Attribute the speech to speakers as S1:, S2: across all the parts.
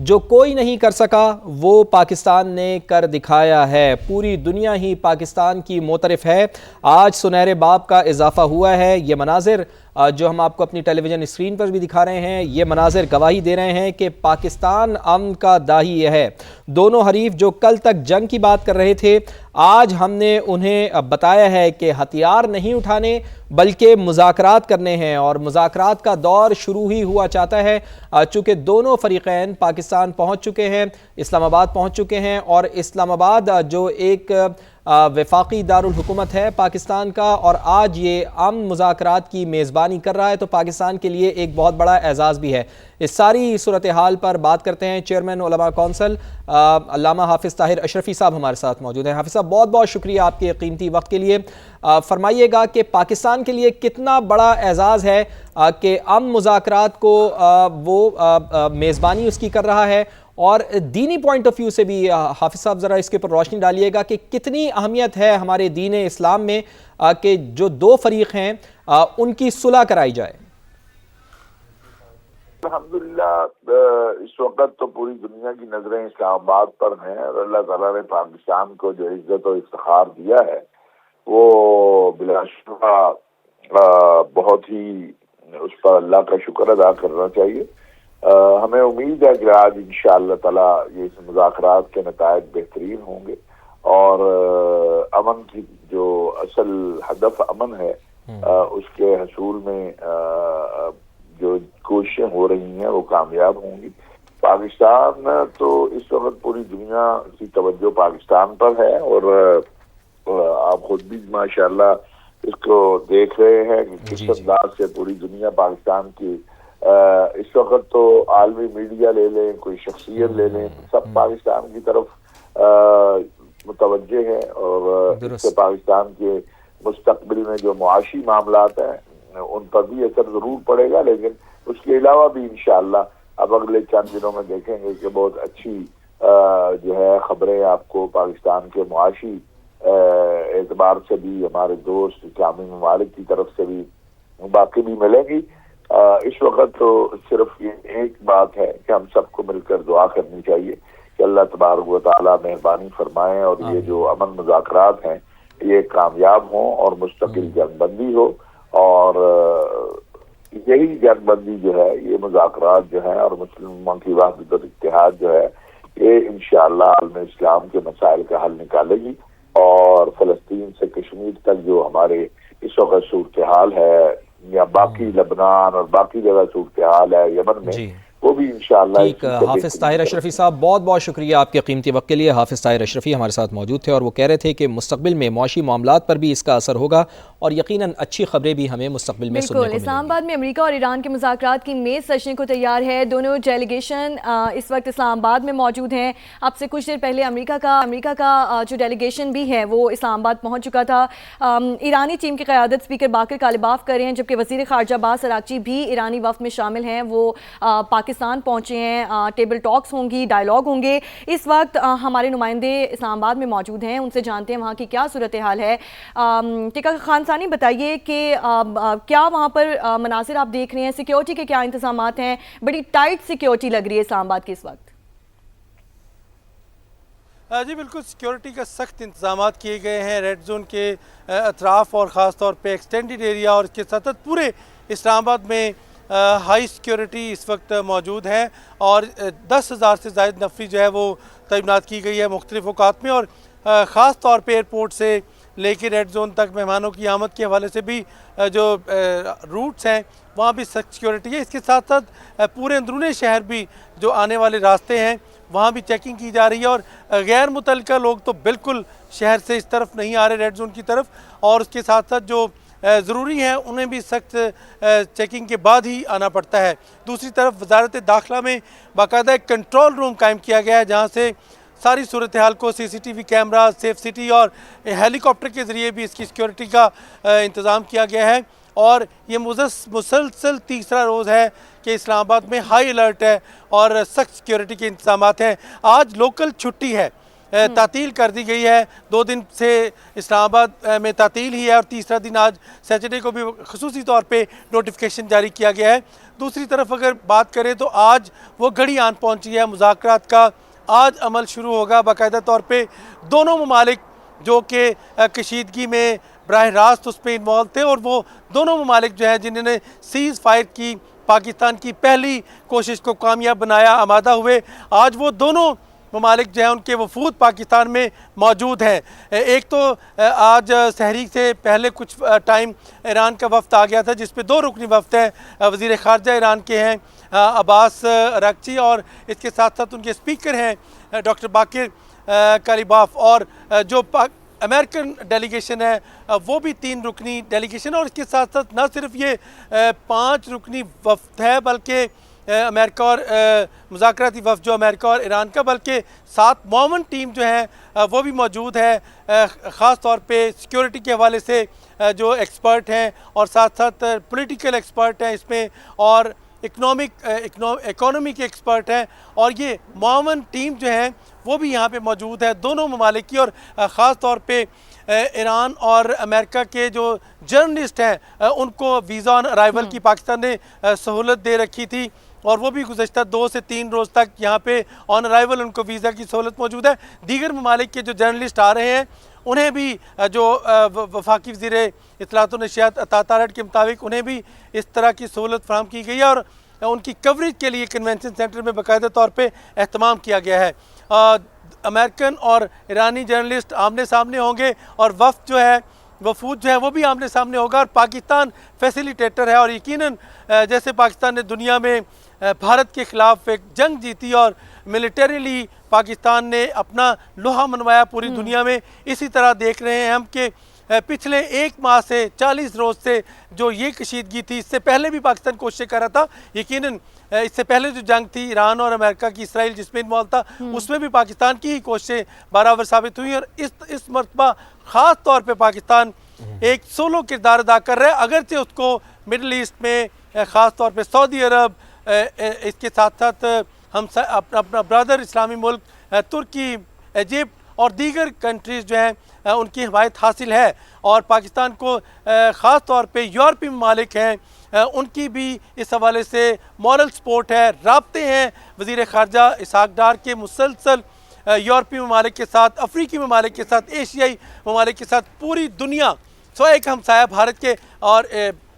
S1: जो कोई नहीं कर सका वो पाकिस्तान ने कर दिखाया है। पूरी दुनिया ही पाकिस्तान की मोतरफ है। आज सुनहरे बाब का इजाफा हुआ है। ये मनाजिर जो हम आपको अपनी टेलीविज़न स्क्रीन पर भी दिखा रहे हैं, ये मनाजिर गवाही दे रहे हैं कि पाकिस्तान अमन का दाही है। दोनों हरीफ जो कल तक जंग की बात कर रहे थे, आज हमने उन्हें बताया है कि हथियार नहीं उठाने बल्कि मुज़ाकरात करने हैं, और मुज़ाकरात का दौर शुरू ही हुआ चाहता है। चूँकि दोनों फ़रीक़ैन पाकिस्तान पहुँच चुके हैं, इस्लामाबाद पहुँच चुके हैं, और इस्लामाबाद जो एक वफाकी दारुल हुकूमत है पाकिस्तान का, और आज ये अमन मुज़ाकरात की मेज़बानी कर रहा है, तो पाकिस्तान के लिए एक बहुत बड़ा एजाज़ भी है। इस सारी सूरत हाल पर बात करते हैं। चेयरमैन उलमा कौंसिल अल्लामा हाफिज़ ताहिर अशरफी साहब हमारे साथ मौजूद हैं। हाफिज़ साहब, बहुत बहुत शुक्रिया आपके कीमती वक्त के लिए। फरमाइएगा कि पाकिस्तान के लिए कितना बड़ा एजाज़ है कि अमन मुज़ाकरात को वो मेज़बानी उसकी कर रहा है, और दीनी पॉइंट ऑफ व्यू से भी हाफिज़ साहब ज़रा इसके ऊपर रोशनी डालिएगा कि कितनी अहमियत है हमारे दीन इस्लाम में कि जो दो फरीक हैं उनकी सुलह कराई जाए।
S2: अल्हम्दुलिल्लाह इस वक्त तो पूरी दुनिया की नजरें इस्लामाबाद पर हैं, और अल्लाह ताला ने पाकिस्तान को जो इज्जत और इफ्तिखार दिया है वो बिलाशुबा बहुत ही उस पर अल्लाह का शुक्र अदा करना चाहिए। हमें उम्मीद है कि आज इंशाअल्लाह ताला ये मुज़ाकरात के नतायज बेहतरीन होंगे, और अमन की जो असल हदफ अमन है उसके हसूल में जो कोशिशें हो रही हैं वो कामयाब होंगी। पाकिस्तान तो इस वक्त पूरी दुनिया की तवज्जो पाकिस्तान पर है, और आप खुद भी माशाअल्लाह इसको देख रहे हैं कि किस अंदाज से पूरी दुनिया पाकिस्तान की इस वक्त तो आलमी मीडिया ले लें, कोई शख्सियत ले लें, सब पाकिस्तान की तरफ मुतवज्जे हैं, और इससे पाकिस्तान के मुस्तकबिल में जो मुआशी मामलात हैं उन पर भी असर जरूर पड़ेगा। लेकिन उसके अलावा भी इंशाअल्लाह अब अगले चंद दिनों में देखेंगे कि बहुत अच्छी जो है खबरें आपको पाकिस्तान के मुआशी एतबार से भी, हमारे दोस्त इस्लामी ममालिक की तरफ से भी बाकी भी मिलेंगी। इस वक्त तो सिर्फ ये एक बात है कि हम सबको मिलकर दुआ करनी चाहिए कि अल्लाह तबारक व तआला मेहरबानी फरमाए, और ये जो अमन मुज़ाकरात हैं ये कामयाब हों और मुस्तकिल जंगबंदी हो, और यही जंगबंदी जो है, ये मुज़ाकरात जो है और मुस्लिमों की वहदत और इत्तेहाद जो है, ये इंशाअल्लाह आलम इस्लाम के मसाइल का हल निकालेगी, और फ़लस्तीन से कश्मीर तक जो हमारे इस वक्त सूरत हाल है, या बाकी लबनान और बाकी जगह सूरत हाल है यमन में, वो भी इंशाअल्लाह।
S1: ठीक, हाफिज़ ताहिर अशरफी साहब, बहुत बहुत शुक्रिया आपके कीमती वक्त के लिए। हाफिज़ ताहिर अशरफी हमारे साथ मौजूद थे, और वो कह रहे थे कि मुस्तक़बिल में मुआशी मामलात पर भी इसका असर होगा, और यकीनन अच्छी खबरें भी हमें मुस्तक़बिल में सुनने को मिलेंगी।
S3: इस्लामाबाद में अमेरिका और ईरान के मुज़ाकरात की मेज़ सजने को तैयार है। दोनों डेलीगेशन इस वक्त इस्लामाबाद में मौजूद हैं। आपसे कुछ देर पहले अमेरिका का जो डेलीगेशन भी है वो इस्लामाबाद पहुँच चुका था। ईरानी टीम की क़यादत स्पीकर बाकर कालिबाफ कर रहे हैं, जबकि वज़ीर ख़ारजा अब्बास अराग़ची भी ईरानी वफ़द में शामिल हैं। वो पाकिस्तान पहुँचे हैं। टेबल टॉक्स होंगी, डायलॉग होंगे। इस वक्त हमारे नुमाइंदे इस्लामाबाद में मौजूद हैं, उनसे जानते हैं वहाँ की क्या सूरत हाल है। टिका खान सानी, बताइए कि क्या वहाँ पर मनासिर आप देख रहे हैं, सिक्योरिटी के क्या इंतजामात हैं? बड़ी टाइट सिक्योरिटी लग रही है इस्लामाबाद की इस वक्त।
S4: जी बिल्कुल, सिक्योरिटी का सख्त इंतजामात किए गए हैं रेड जोन के अतराफ़, और ख़ास तौर पे एक्सटेंडेड एरिया और इसके साथ पूरे इस्लामाबाद में हाई सिक्योरिटी इस वक्त मौजूद है, और 10,000 से ज़ायद नफरी जो है वो तैनात की गई है मुख्तलिफ़ औकात में, और ख़ास तौर पे एयरपोर्ट से लेके रेड जोन तक मेहमानों की आमद के हवाले से भी जो रूट्स हैं वहाँ भी सख्त सिक्योरिटी है। इसके साथ साथ पूरे अंदरूनी शहर भी जो आने वाले रास्ते हैं वहाँ भी चेकिंग की जा रही है, और गैर मुतल्लिका लोग तो बिल्कुल शहर से इस तरफ नहीं आ रहे रेड जोन की तरफ, और उसके साथ साथ जो ज़रूरी है उन्हें भी सख्त चेकिंग के बाद ही आना पड़ता है। दूसरी तरफ वजारत दाखिला में बाकायदा एक कंट्रोल रूम कायम किया गया है, जहाँ से सारी सूरत हाल को CCTV कैमरा, सेफ सिटी और हेलीकॉप्टर के ज़रिए भी इसकी सिक्योरिटी का इंतज़ाम किया गया है। और ये मुसलसल तीसरा रोज़ है कि इस्लामाबाद में हाई अलर्ट है और सख्त सिक्योरिटी के इंतजामात हैं। आज लोकल छुट्टी है, तातील कर दी गई है। 2 दिन से इस्लामाबाद में तातील ही है और तीसरा दिन आज सैटरडे को भी खुसूसी तौर पे नोटिफिकेशन जारी किया गया है। दूसरी तरफ अगर बात करें तो आज वो घड़ी आन पहुंची है, मुज़ाकरात का आज अमल शुरू होगा। बाकायदा तौर पे दोनों ममालिक जो कि कशीदगी में बराह रास्त उस पर इन्वॉल्व थे और वो दोनों ममालिक जो हैं जिन्होंने सीज़ फायर की पाकिस्तान की पहली कोशिश को कामयाब बनाया, आमादा हुए, आज वो दोनों ममालिक जो हैं उनके वफूद पाकिस्तान में मौजूद हैं। एक तो आज सहरी से पहले कुछ टाइम ईरान का वफ्द आ गया था जिसपे 2 रुकनी वफ्द हैं। वज़ीर ख़ारजा ईरान के हैं अब्बास अरागची और इसके साथ साथ उनके स्पीकर हैं डॉक्टर बाकिर कालिबाफ, और जो अमेरिकन डेलीगेशन है वो भी 3 रुकनी डेलीगेशन, और इसके साथ साथ न सिर्फ ये 5 रुकनी वफ्द है बल्कि अमेरिका और मुज़ाकराती वफ़द जो अमेरिका और ईरान का, बल्कि 7 मॉमन टीम जो है वो भी मौजूद है, ख़ास तौर पे सिक्योरिटी के हवाले से जो एक्सपर्ट हैं और साथ साथ पॉलिटिकल एक्सपर्ट हैं इसमें, और इकोनॉमी के एक्सपर्ट हैं, और ये मॉमन टीम जो है वो भी यहाँ पे मौजूद है दोनों ममालिक की। और ख़ास तौर पे ईरान और अमेरिका के जो जर्नलिस्ट हैं उनको वीज़ा ऑन अराइवल की पाकिस्तान ने सहूलत दे रखी थी और वो भी गुज़श्ता 2 से 3 रोज़ तक यहाँ पे ऑन अराइवल उनको वीज़ा की सहूलत मौजूद है। दीगर ममालिक के जो जर्नलिस्ट आ रहे हैं उन्हें भी जो वफाकी वज़ीर इत्तलात व नशियात अता तारड़ के मुताबिक उन्हें भी इस तरह की सहूलत फराहम की गई है और उनकी कवरेज के लिए कन्वेंशन सेंटर में बाकायदा तौर पे एहतमाम किया गया है। अमेरिकन और ईरानी जर्नलिस्ट आमने सामने होंगे और वफ़द जो है वफूद जो है वो भी आमने सामने होगा, और पाकिस्तान फैसिलिटेटर है और यकीनन जैसे पाकिस्तान ने दुनिया में भारत के ख़िलाफ़ एक जंग जीती और मिलिटरीली पाकिस्तान ने अपना लोहा मनवाया पूरी दुनिया में, इसी तरह देख रहे हैं हम कि पिछले 1 माह से 40 रोज़ से जो ये कशीदगी थी, इससे पहले भी पाकिस्तान कोशिश कर रहा था, यकीनन इससे पहले जो जंग थी ईरान और अमेरिका की, इसराइल जिसमें इन्वॉल्व था, उसमें भी पाकिस्तान की ही कोशिशें बराबर साबित हुई और इस मरतबा ख़ास तौर पे पाकिस्तान एक सोलो किरदार अदा कर रहा है। अगरचे उसको मिडल ईस्ट में ख़ास तौर पे सऊदी अरब, इसके साथ साथ हम अपना ब्रदर इस्लामी मुल्क तुर्की, इजिप्ट और दीगर कंट्रीज़ जो हैं उनकी हिमायत हासिल है, और पाकिस्तान को ख़ास तौर पे यूरोपीय ममालिक हैं उनकी भी इस हवाले से मॉरल सपोर्ट है, राब्ते हैं वज़ीर ख़ारजा इसहाक़ डार के मुसलसल यूरोपीय ममालिक के साथ, अफ्रीकी ममालिक के साथ, एशियाई ममालिक के साथ, पूरी दुनिया सो एक हमसाया भारत के और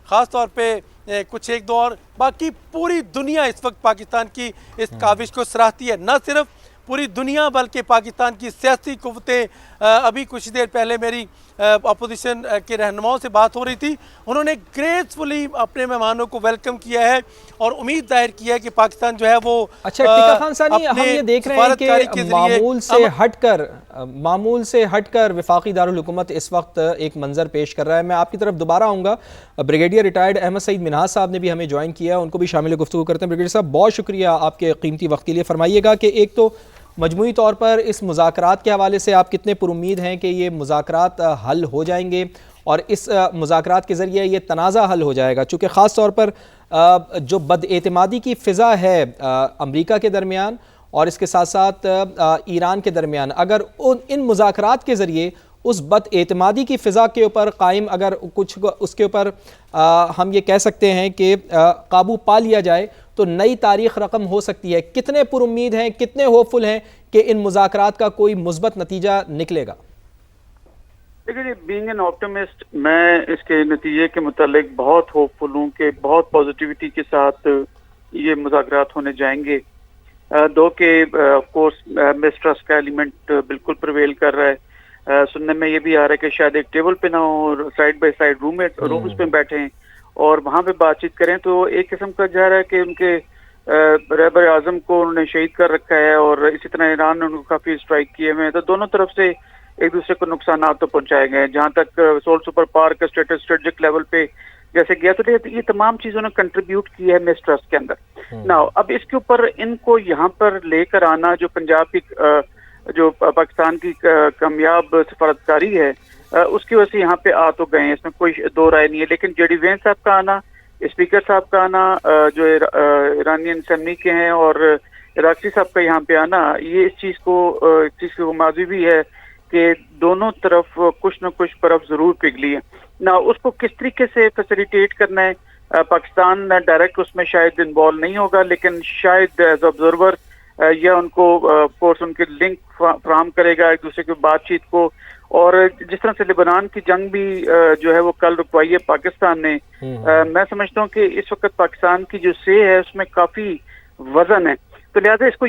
S4: ख़ास तौर पे कुछ 1-2 और बाकी पूरी दुनिया इस वक्त पाकिस्तान की इस काविश को सराहती है। न सिर्फ पूरी दुनिया बल्कि पाकिस्तान की सियासी कुव्वतें, अभी कुछ देर पहले मेरी अपोजिशन के रहनुमाओं से बात हो रही थी, उन्होंने ग्रेसफुली अपने मेहमानों को वेलकम किया है और उम्मीद जाहिर की है कि पाकिस्तान जो है वो
S1: अच्छा टिक्का खान सानी, हम ये देख रहे हैं कि मामूल से हटकर वफाकी दारुल हुकूमत इस वक्त एक मंजर पेश कर रहा है। मैं आपकी तरफ दोबारा आऊँगा, ब्रिगेडियर रिटायर्ड अहमद सईद मिन्हाज साहब ने भी हमें ज्वाइन किया, उनको भी शामिल गुफ्तगू करते हैं। ब्रिगेडियर साहब बहुत शुक्रिया आपके कीमती वक्त के लिए। फरमाइएगा कि एक तो मजमूई तौर पर इस मुज़ाकरात के हवाले से आप कितने पुरुम्मीद हैं कि ये मुज़ाकरात हल हो जाएंगे और इस मुज़ाकरात के ज़रिए ये तनाज़ा हल हो जाएगा, चूँकि ख़ास तौर पर जो बदएतमादी की फ़िज़ा है अमरीका के दरमियान और इसके साथ साथ ईरान के दरमियान, अगर इन मुज़ाकरात के ज़रिए उस बदएतमादी की फ़िज़ा के ऊपर कायम अगर कुछ उसके ऊपर हम ये कह सकते हैं कि काबू पा लिया जाए तो नई तारीख़ रकम हो सकती है। कितने पुरुम्मीद हैं, कितने होपफुल हैं कि इन मुज़ाकरात का कोई मुस्बत नतीजा निकलेगा?
S5: देखिए, बीइंग एन ऑप्टिमिस्ट, मैं इसके नतीजे के मुतालिक बहुत होपफुल हूँ कि बहुत पॉजिटिविटी के साथ ये मुज़ाकरात होने जाएंगे। दो के ऑफ कोर्स मिसट्रस्ट का एलिमेंट बिल्कुल प्रिवेल कर रहा है। सुनने में ये भी आ रहा है कि शायद एक टेबल पे ना हो और साइड बाय साइड रूम्स पे बैठे हैं और वहाँ पे बातचीत करें, तो एक किस्म का जा रहा है कि उनके रहबर आजम को उन्होंने शहीद कर रखा है और इसी तरह ईरान ने उनको काफ़ी स्ट्राइक किए हुए हैं, तो दोनों तरफ से एक दूसरे को नुकसान तो पहुंचाए गए हैं। जहाँ तक सोल सुपर पावर का स्ट्रेटेजिक लेवल पे जैसे गया, तो ये तमाम चीज़ों ने कंट्रीब्यूट की है मिसट्रस्ट के अंदर। नाउ अब इसके ऊपर इनको यहाँ पर लेकर आना, जो पंजाब की जो पाकिस्तान की कामयाब सफारतकारी है, उसकी वजह से यहाँ पे आ तो गए हैं, इसमें कोई दो राय नहीं है। लेकिन जेडी वैन साहब का आना, स्पीकर साहब का आना, जो ईरानियन असम्बली के हैं और इराक़ी साहब का यहाँ पे आना, ये इस चीज़ को माजी भी है कि दोनों तरफ कुछ न कुछ बर्फ ज़रूर पिघली है ना। उसको किस तरीके से फैसिलिटेट करना है, पाकिस्तान डायरेक्ट उसमें शायद इन्वॉल्व नहीं होगा, लेकिन शायद एज ऑब्जर्वर या उनको कोर्स उनके लिंक फ्राहम करेगा एक दूसरे की बातचीत को। और जिस तरह से लेबनान की जंग भी जो है वो कल रुकवाई है पाकिस्तान ने, मैं समझता हूँ कि इस वक्त पाकिस्तान की जो से है उसमें काफ़ी वजन है, तो लिहाजा इसको